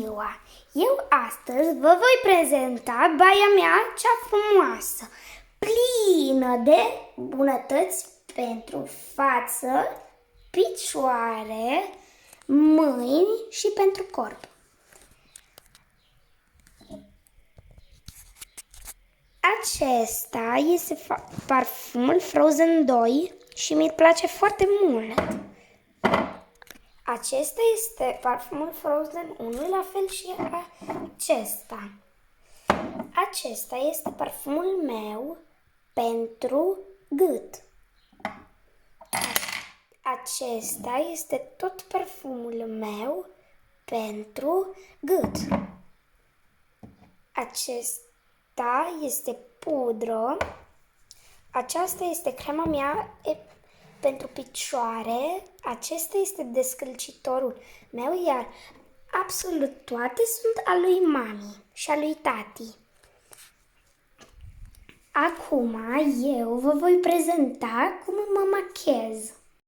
ziua! Eu astăzi vă voi prezenta baia mea cea frumoasă, plină de bunătăți pentru față, picioare, mâini și pentru corp. Acesta este parfumul Frozen 2 și mi-l place foarte mult. Acesta este parfumul Frozen 1, la fel și acesta. Acesta este parfumul meu pentru gât. Acesta este tot parfumul meu pentru gât. Acesta este pudră. Aceasta este crema mea pentru picioare. Acesta este descălcitorul meu, iar absolut toate sunt a lui mami și a lui tati. Acum eu vă voi prezenta cum mă machez.